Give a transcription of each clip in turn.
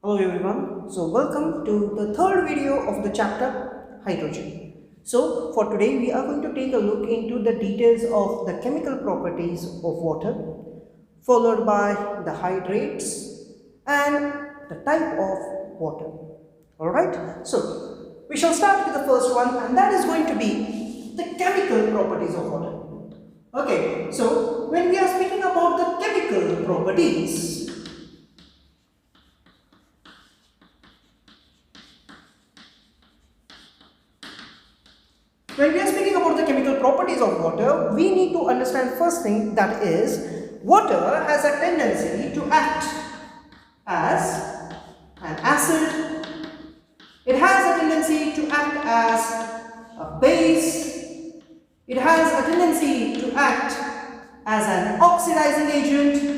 Hello everyone, so welcome to the third video of the chapter hydrogen. So for today we are going to take a look into the details of the chemical properties of water, followed by the hydrates and the type of water. Alright, so we shall start with the first one, and that is going to be the chemical properties of water. Okay, so when we are speaking about the chemical properties, when we are speaking about the chemical properties of water, we need to understand first thing, that is, water has a tendency to act as an acid. It has a tendency to act as a base. It has a tendency to act as an oxidizing agent.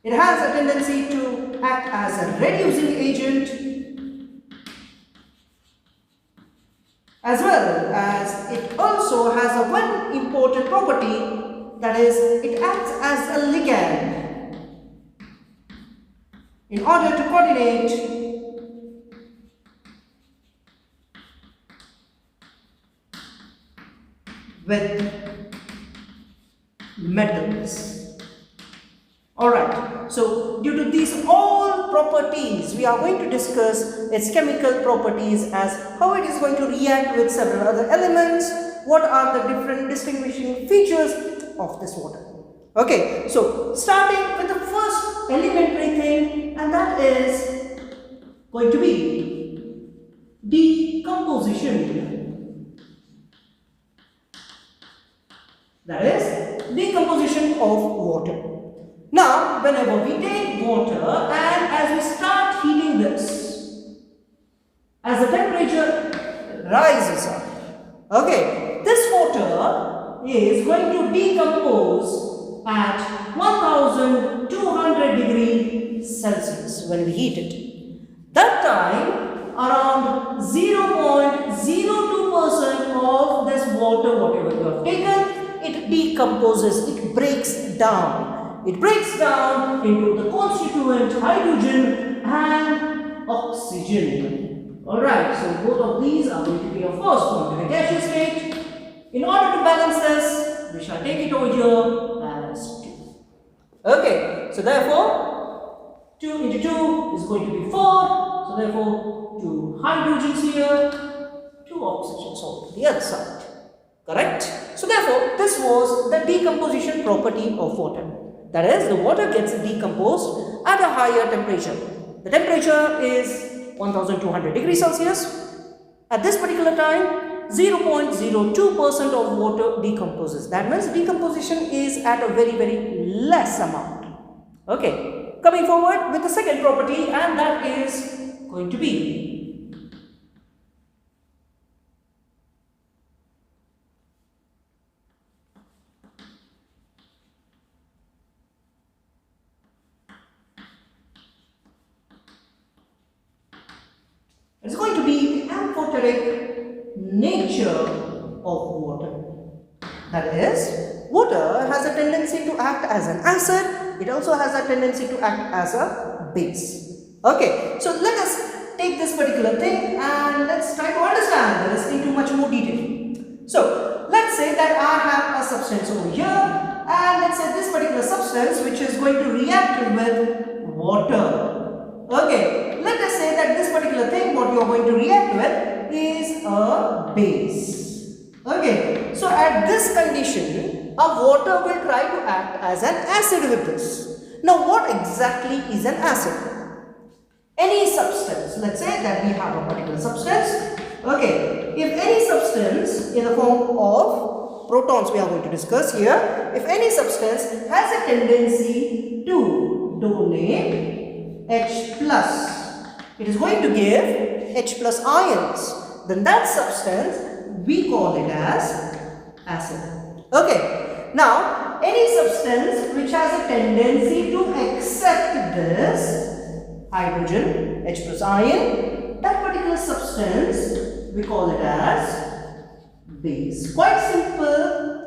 It has a tendency to act as a reducing agent, as well as it also has a one important property, that is, it acts as a ligand in order to coordinate with metals. Alright, so due to these all properties, we are going to discuss its chemical properties, as how it is going to react with several other elements, what are the different distinguishing features of this water. Okay, so starting with the first elementary thing, and that is going to be decomposition. That is decomposition of water. Now, whenever we take water and as we start heating this, as the temperature rises up, okay, this water is going to decompose at 1200 degrees Celsius when we heat it. That time, around 0.02% of this water, whatever you have taken, it decomposes, it breaks down. It breaks down into the constituent hydrogen and oxygen. Alright, so both of these are going to be, of course, formed in a gaseous state. In order to balance this, we shall take it over here as 2. Okay, so therefore, 2 into 2 is going to be 4. So therefore, 2 hydrogens here, 2 oxygens on the other side. Correct? So therefore, this was the decomposition property of water. That is, the water gets decomposed at a higher temperature. The temperature is 1200 degrees Celsius. At this particular time, 0.02% of water decomposes. That means decomposition is at a very, very less amount. Okay, coming forward with the second property, and that is going to be it's going to be the amphoteric nature of water. That is, water has a tendency to act as an acid. It also has a tendency to act as a base. Okay, so let us take this particular thing and let's try to understand this into much more detail. So, let's say that I have a substance over here, and let's say this particular substance which is going to react with water. Okay, let us say that this particular thing, what you are going to react with, is a base. Okay, so at this condition, a water will try to act as an acid with this. Now, what exactly is an acid? Any substance, let's say that we have a particular substance. Okay, if any substance in the form of protons we are going to discuss here, if any substance has a tendency to donate H plus, it is going to give H plus ions, then that substance we call it as acid. Okay, now any substance which has a tendency to accept this hydrogen, H plus ion, that particular substance we call it as base. Quite simple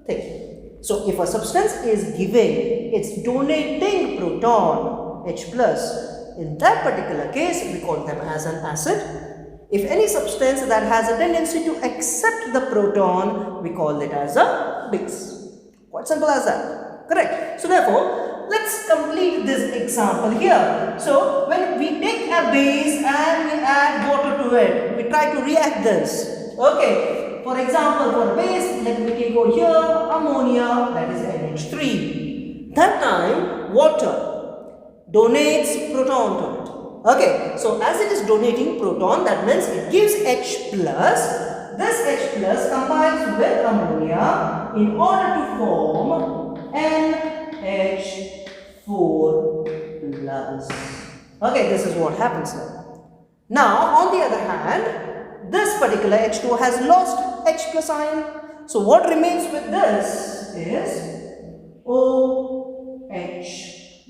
thing. So if a substance is giving its donating proton H plus, in that particular case we call them as an acid. If any substance that has a tendency to accept the proton, we call it as a base. Quite simple as that. Correct. So therefore, let's complete this example here. So when we take a base and we add water to it, we try to react this. Okay. For example, for a base, let me take over here ammonia, that is NH3. That time water donates proton to it. Okay, so as it is donating proton, that means it gives H plus. This H plus combines with ammonia in order to form NH4 plus. Okay, this is what happens now. Now, on the other hand, this particular H2 has lost H plus ion. So what remains with this is OH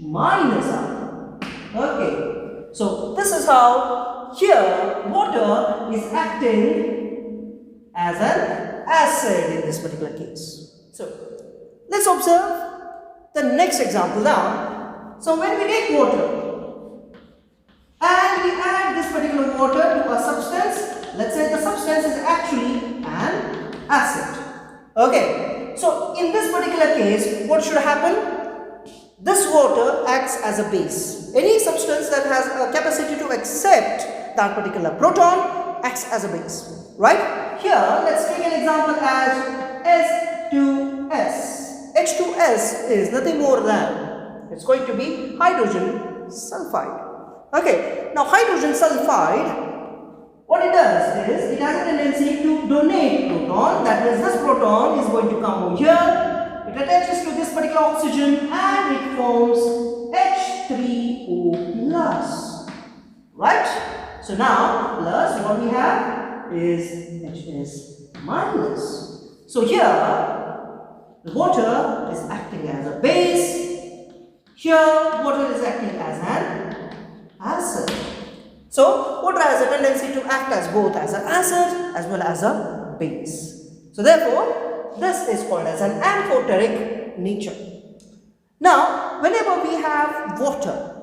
minus ion. Okay, so this is how here water is acting as an acid in this particular case. So let's observe the next example now. So when we take water and we add this particular water to a substance, let's say the substance is actually an acid. Okay, so in this particular case, what should happen? This water acts as a base. Any substance that has a capacity to accept that particular proton acts as a base, right? Here, let's take an example as H2S. H2S is nothing more than, it's going to be hydrogen sulfide. Okay, now hydrogen sulfide, what it does is, it has a tendency to donate proton, that is this proton is going to come over here, it attaches to this particular oxygen and it forms H3O plus, right? So now, plus what we have is HS minus. So here, the water is acting as a base, here water is acting as an acid. So water has a tendency to act as both as an acid as well as a base. So therefore, this is called as an amphoteric nature. Now, whenever we have water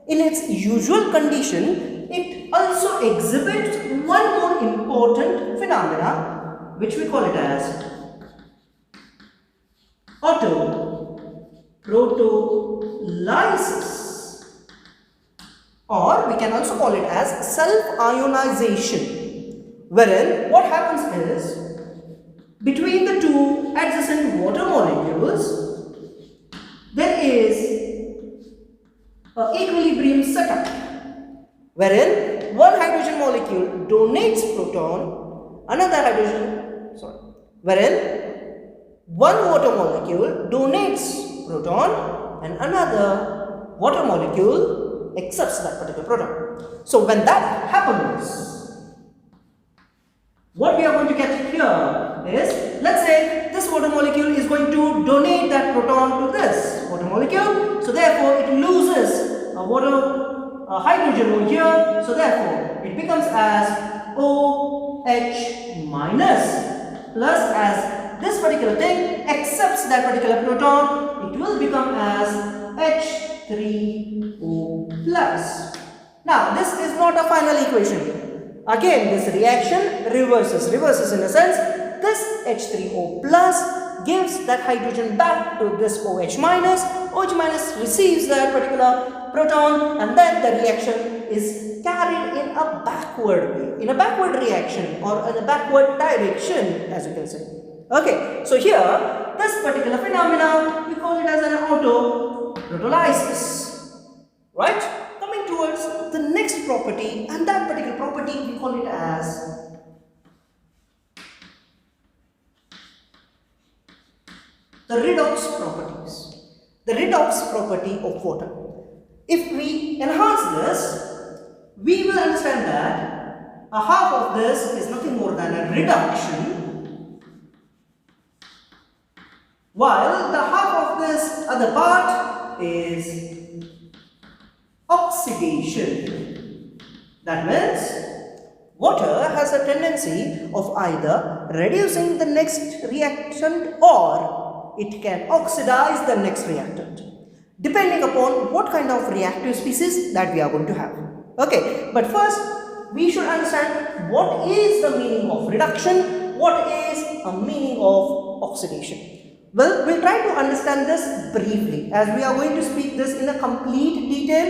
in its usual condition, it also exhibits one more important phenomena, which we call it as autoprotolysis, or we can also call it as self-ionization, wherein what happens is, between the two adjacent water molecules, there is an equilibrium setup, wherein one hydrogen molecule donates proton, wherein one water molecule donates proton and another water molecule accepts that particular proton. So when that happens, what we are going to get here is, let's say this water molecule is going to donate that proton to this water molecule, so therefore it loses a hydrogen over here, so therefore it becomes as OH minus, plus as this particular thing accepts that particular proton, it will become as H3O plus. Now this is not a final equation. Again, this reaction reverses in a sense. This H3O plus gives that hydrogen back to this OH minus. OH minus receives that particular proton, and then the reaction is carried in a backward way, in a backward reaction or in a backward direction, as you can say. Okay, so here this particular phenomena we call it as an autoprotolysis, right? Coming towards the next property, and that particular property we call it as the redox properties. The redox property of water. If we enhance this, we will understand that a half of this is nothing more than a reduction, while the half of this other part is oxidation. That means water has a tendency of either reducing the next reactant or it can oxidize the next reactant, depending upon what kind of reactive species that we are going to have. Okay, but first we should understand what is the meaning of reduction, what is a meaning of oxidation. Well, we'll try to understand this briefly, as we are going to speak this in a complete detail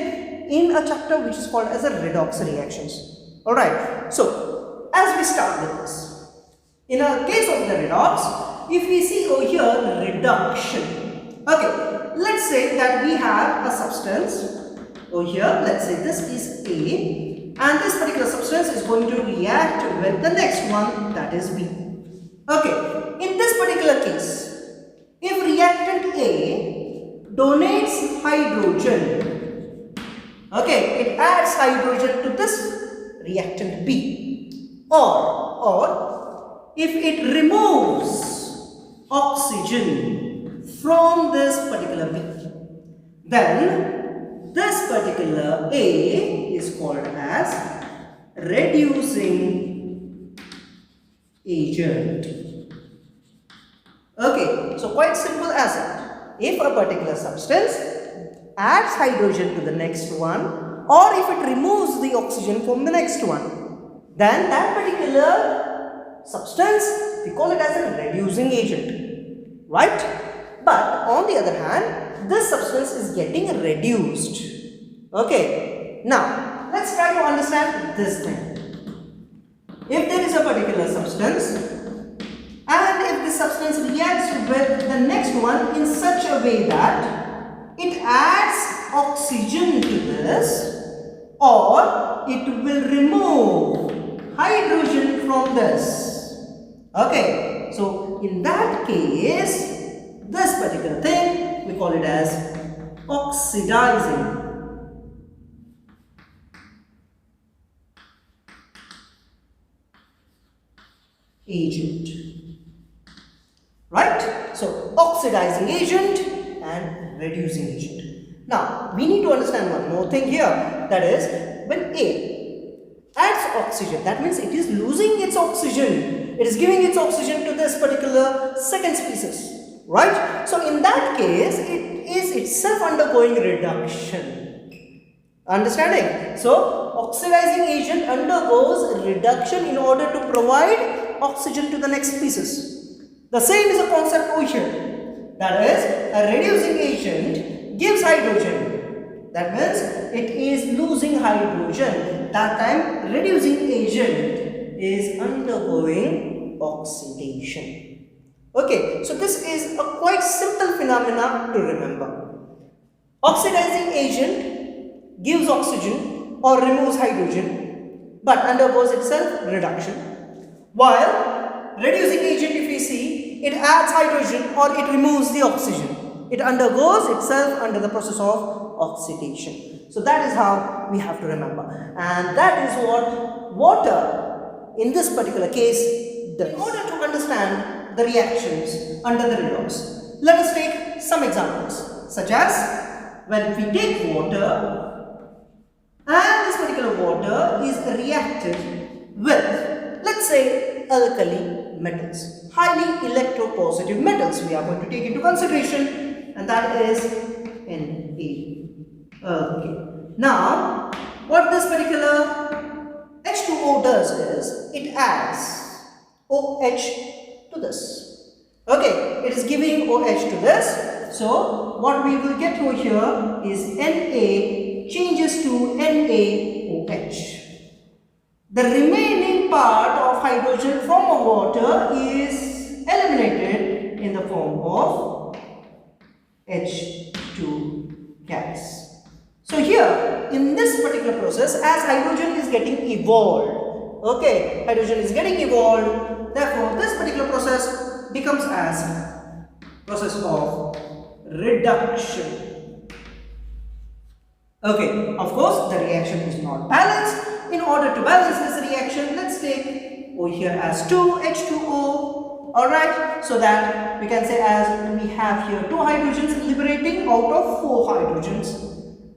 in a chapter which is called as a redox reactions. Alright, so as we start with this, in a case of the redox, if we see over here reduction, okay, let's say that we have a substance over here, let's say this is A, and this particular substance is going to react with the next one, that is B. Okay, in this particular case, if reactant A donates hydrogen, okay, it adds hydrogen to this reactant B, or if it removes oxygen from this particular B, then this particular A is called as reducing agent. Okay, so quite simple as it. If a particular substance adds hydrogen to the next one, or if it removes the oxygen from the next one, then that particular substance, we call it as a reducing agent, right? But on the other hand, this substance is getting reduced. Okay, now let's try to understand this thing. If there is a particular substance, and if this substance reacts with the next one in such a way that it adds oxygen to this, or it will remove hydrogen from this. Okay, so in that case, this particular thing, we call it as oxidizing agent. Right? So, oxidizing agent and reducing agent. Now, we need to understand one more thing here. That is, when A adds oxygen, that means it is losing its oxygen. It is giving its oxygen to this particular second species. Right? So, in that case, it is itself undergoing reduction. Understanding? So, oxidizing agent undergoes reduction in order to provide oxygen to the next species. The same is a concept over here. That is, a reducing agent gives hydrogen. That means it is losing hydrogen. That time, reducing agent is undergoing oxidation. Okay, so this is a quite simple phenomena to remember. Oxidizing agent gives oxygen or removes hydrogen, but undergoes itself reduction. While reducing agent, if we see, it adds hydrogen or it removes the oxygen. It undergoes itself under the process of oxidation. So that is how we have to remember. And that is what water in this particular case does. In order to understand the reactions under the redox, let us take some examples, such as when we take water and this particular water is reacted with, let's say, alkali metals, highly electropositive metals we are going to take into consideration, and that is Na. Okay. Now, what this particular H2O does is, it adds OH to this. Okay, it is giving OH to this. So, what we will get over here is Na changes to NaOH. The remaining part of hydrogen from a water is eliminated in the form of H2 gas. So here, in this particular process, as hydrogen is getting evolved, okay, hydrogen is getting evolved, therefore this particular process becomes as process of reduction. Okay, of course, the reaction is not balanced. In order to balance this reaction, let's take over here as 2H2O, alright, so that we can say as we have here 2 hydrogens liberating out of 4 hydrogens.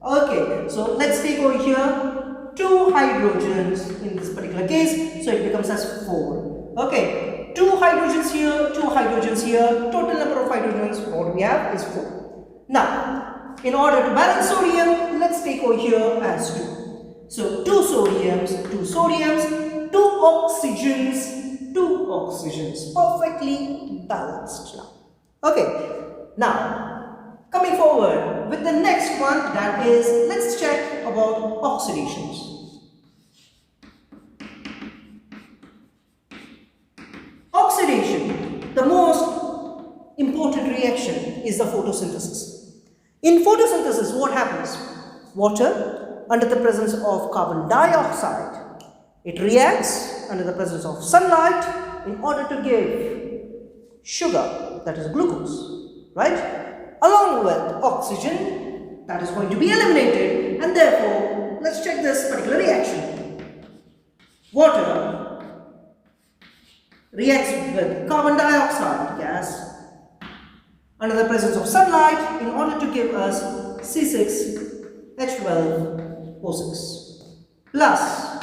Okay, so let's take over here 2 hydrogens in this particular case, so it becomes as 4. Okay, 2 hydrogens here, 2 hydrogens here, total number of hydrogens what we have is 4. Now, in order to balance sodium, let's take over here as 2. So 2 sodiums, 2 sodiums, 2 oxygens, 2 oxygens, perfectly balanced now. Okay, now coming forward with the next one, that is, let's check about oxidations. Oxidation, the most important reaction is the photosynthesis. In photosynthesis, what happens? Water, under the presence of carbon dioxide, it reacts under the presence of sunlight in order to give sugar, that is glucose, right? Along with oxygen, that is going to be eliminated, and therefore, let's check this particular reaction. Water reacts with carbon dioxide gas under the presence of sunlight in order to give us C6H12O6 plus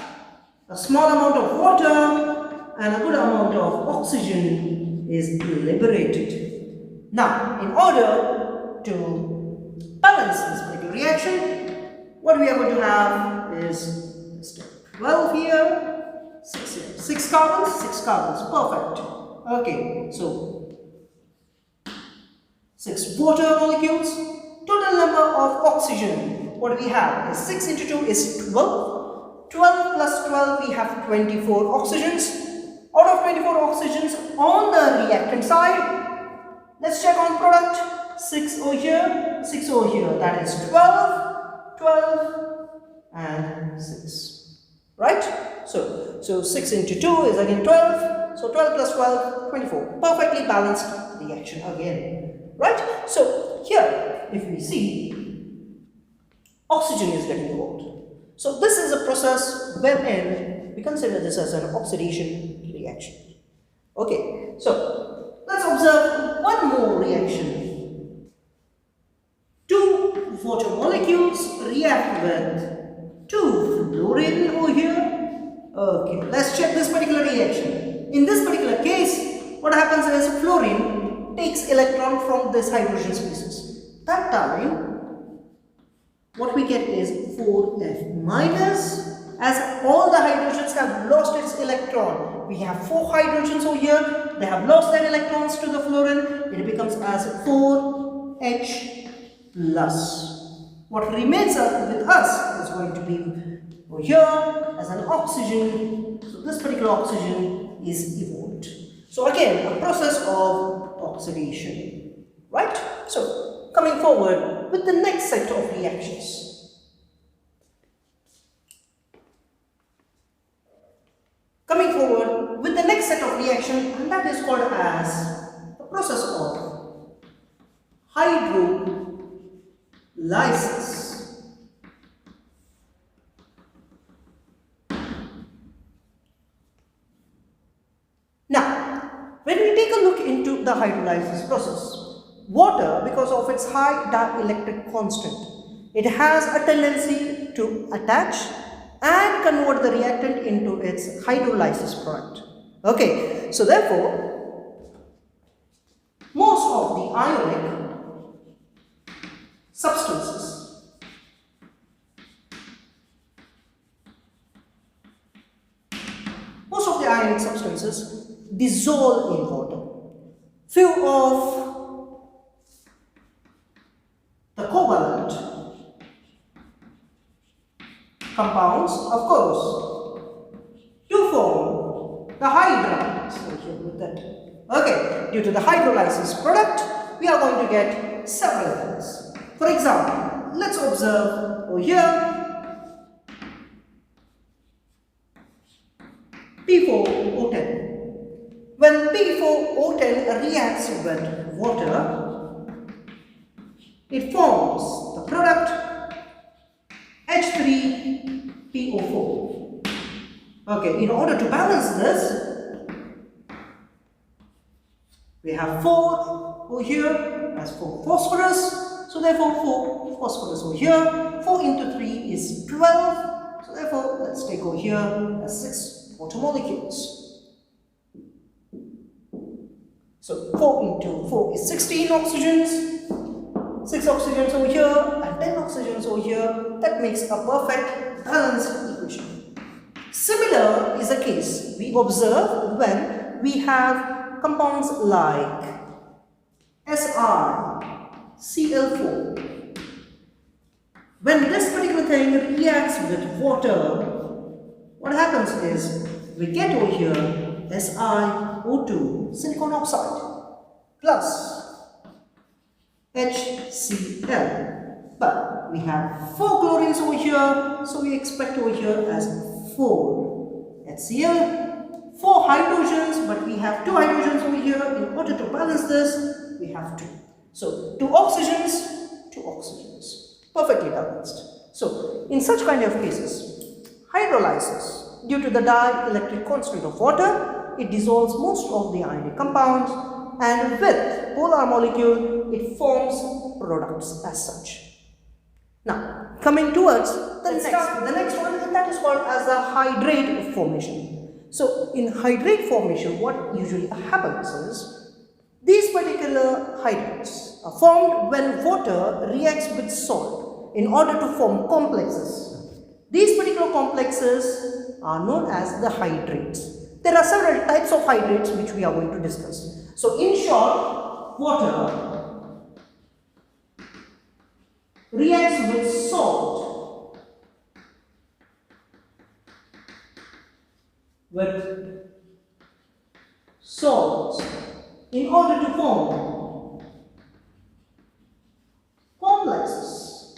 a small amount of water and a good amount of oxygen is liberated. Now, in order to balance this particular reaction, what we are going to have is 12 here, 6 here. 6 carbons, perfect. Okay, so 6 water molecules, total number of oxygen, what we have is 6 into 2 is 12. 12 plus 12, we have 24 oxygens. Out of 24 oxygens on the reactant side, let's check on product. 6 over here, 6 over here, that is 12, 12 and 6, right? So 6 into 2 is again 12, so 12 plus 12, 24, perfectly balanced reaction again, right? So here, if we see, oxygen is getting involved. So this is a process wherein we consider this as an oxidation reaction. Okay, so let's observe one more reaction. 2 water molecules react with 2 fluorine over here. Okay, let's check this particular reaction. In this particular case, what happens is fluorine takes electron from this hydrogen species. That time, what we get is 4F minus, as all the hydrogens have lost its electron. We have 4 hydrogens over here, they have lost their electrons to the fluorine, it becomes as 4H plus. What remains with us is going to be over here as an oxygen. So this particular oxygen is evolved. So again, a process of oxidation, right? So coming forward with the next set of reactions. Coming forward with the next set of reaction, and that is called as the process of hydrolysis. Now, when we take a look into the hydrolysis process, water, because of its high dielectric constant, it has a tendency to attach and convert the reactant into its hydrolysis product. Okay, so therefore, most of the ionic substances dissolve in water. Few of the covalent compounds, of course, to form the Hydrates. Okay, due to the hydrolysis product, we are going to get several things. For example, let's observe over here P4O10. When P4O10 reacts with water, it forms the product H3PO4. Okay, in order to balance this, we have 4 over here as 4 phosphorus. So therefore 4 phosphorus over here. 4 into 3 is 12. So therefore let's take over here as 6 water molecules. So 4 into 4 is 16 oxygens, 6 oxygens over here and 10 oxygens over here. That makes a perfect balanced equation. Similar is the case we observe when we have compounds like SrCl4. When this particular thing reacts with water, what happens is we get over here SiO2, silicon oxide, plus HCl. But we have 4 chlorines over here, so we expect over here as 4 HCl, 4 hydrogens, but we have 2 hydrogens over here. In order to balance this, we have 2. So 2 oxygens, 2 oxygens, perfectly balanced. So in such kind of cases, hydrolysis, due to the dielectric constant of water, it dissolves most of the ionic compounds, and with polar molecule, it forms products as such. Now, coming towards the next one, and that is called as the hydrate formation. So, in hydrate formation, what usually happens is, these particular hydrates are formed when water reacts with salt in order to form complexes. These particular complexes are known as the hydrates. There are several types of hydrates which we are going to discuss. So, in short, water reacts with salt in order to form complexes,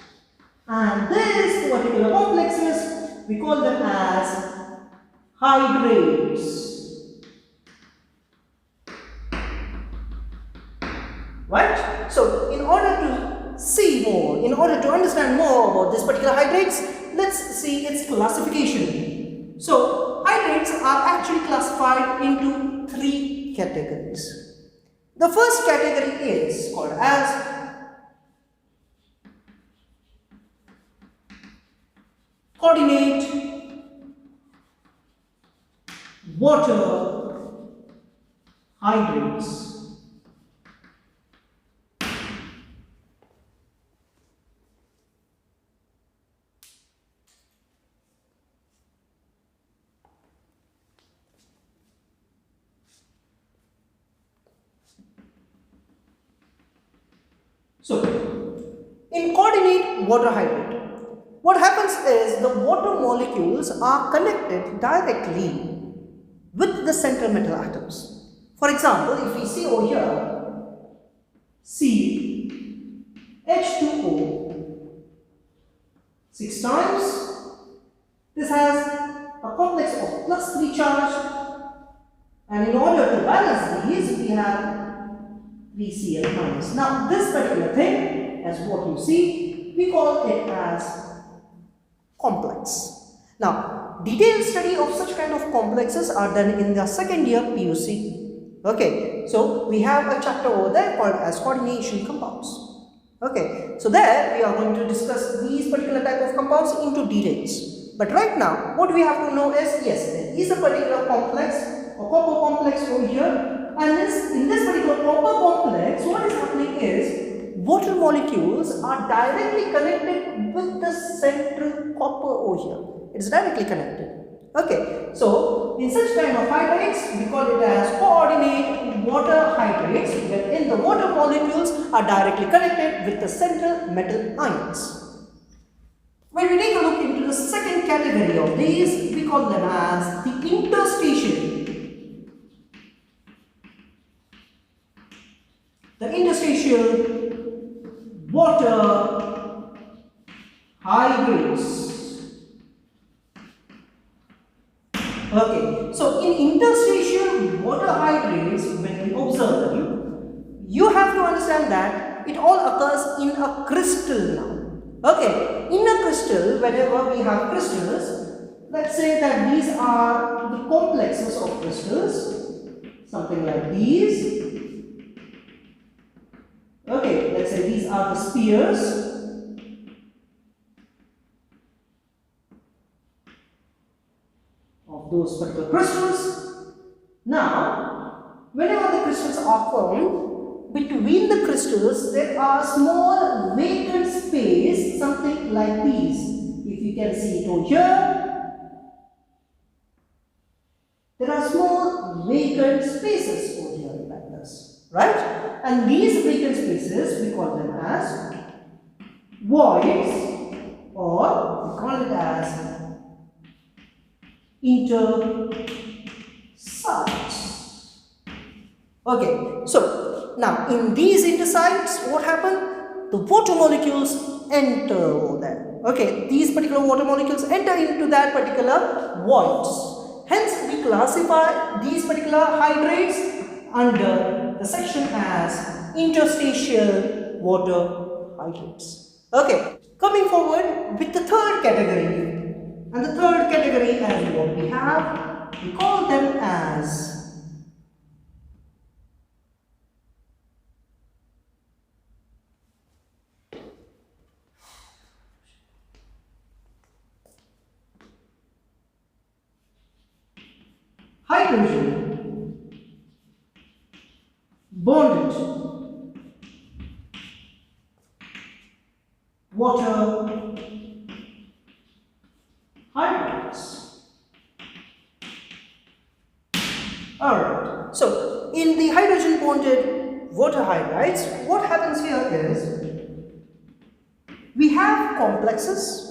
and these particular complexes we call them as hydrates, right? So in order to see more, in order to understand more about this particular hydrates, let's see its classification. So hydrates are actually classified into 3 categories. The first category is called as coordinate water hydrates. So, in coordinate water hydrate, what happens is the water molecules are connected directly with the central metal atoms. For example, if we see over here, CH2O 6 times, this has a complex of +3 charge, and in order to balance these, we have 3Cl minus. Now, this particular thing, as what you see, we call it as complex. Now, detailed study of such kind of complexes are done in the second year PUC. Okay, so we have a chapter over there called as coordination compounds. Okay, so there we are going to discuss these particular type of compounds into details. But right now, what we have to know is, yes, there is a particular complex, a copper complex over here. And in this particular copper complex, what is happening is water molecules are directly connected with the central copper over here. It is directly connected. Okay, so in such kind of hydrates, we call it as coordinate water hydrates, wherein the water molecules are directly connected with the central metal ions. When we take a look into the second category of these, we call them as the interstitial. The interstitial water hydrates. Okay, so in interstitial water hydrates, when we observe them, you have to understand that it all occurs in a crystal now. Okay, in a crystal, whenever we have crystals, let's say that these are the complexes of crystals, something like these. Okay, let's say these are the spheres. Of those particular crystals. Now, whenever the crystals are found between the crystals. There are small vacant space, something like these. If you can see it over here, there are small vacant spaces over here like this, right? And these vacant spaces, we call them as voids, or we call it as intersites. Okay, so now in these intersites, what happened? The water molecules enter over there. Okay, these particular water molecules enter into that particular voids. Hence, we classify these particular hydrates under the section as interstitial water hydrates. Okay, coming forward with the third category. And the third category as what we have, we call them as hydrogen bonded water hydrates. Alright, so in the hydrogen bonded water hydrates, what happens here is we have complexes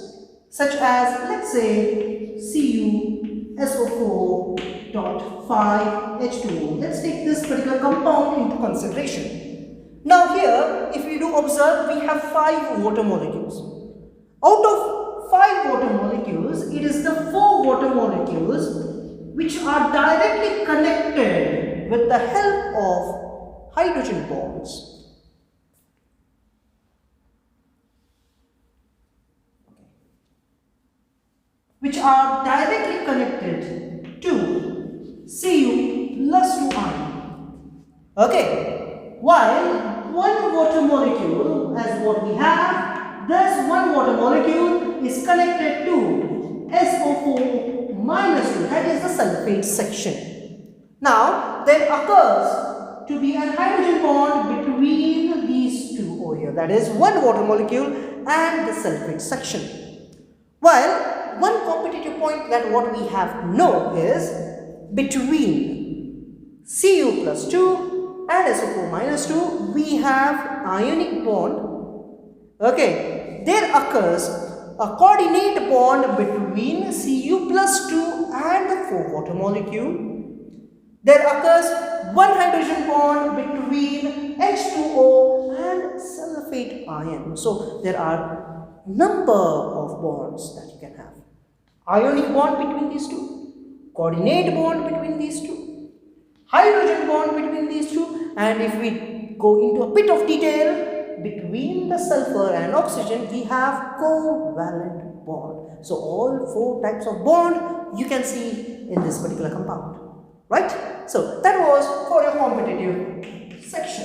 such as, let's say, CuSO4.5H2O. Let's take this particular compound into consideration. Now here, if we do observe, we have 5 water molecules. Out of 5 water molecules, it is the 4 water molecules which are directly connected with the help of hydrogen bonds. Which are directly connected to Cu plus 2 ion. Okay, while one water molecule, as what we have, thus one water molecule is connected to SO4 minus 2, that is the sulfate section. Now, there occurs to be a hydrogen bond between these two over here, that is one water molecule and the sulfate section. While one competitive point that what we have to know is between Cu plus 2 and SO4 minus 2, we have ionic bond. Okay, there occurs a coordinate bond between Cu plus 2 and the 4 water molecule. There occurs one hydrogen bond between H2O and sulfate ion. So there are number of bonds that you can have. Ionic bond between these two, coordinate bond between these two, hydrogen bond between these two, and if we go into a bit of detail, between the sulfur and oxygen, we have covalent bond. So all 4 types of bond you can see in this particular compound, right? So that was for your competitive section.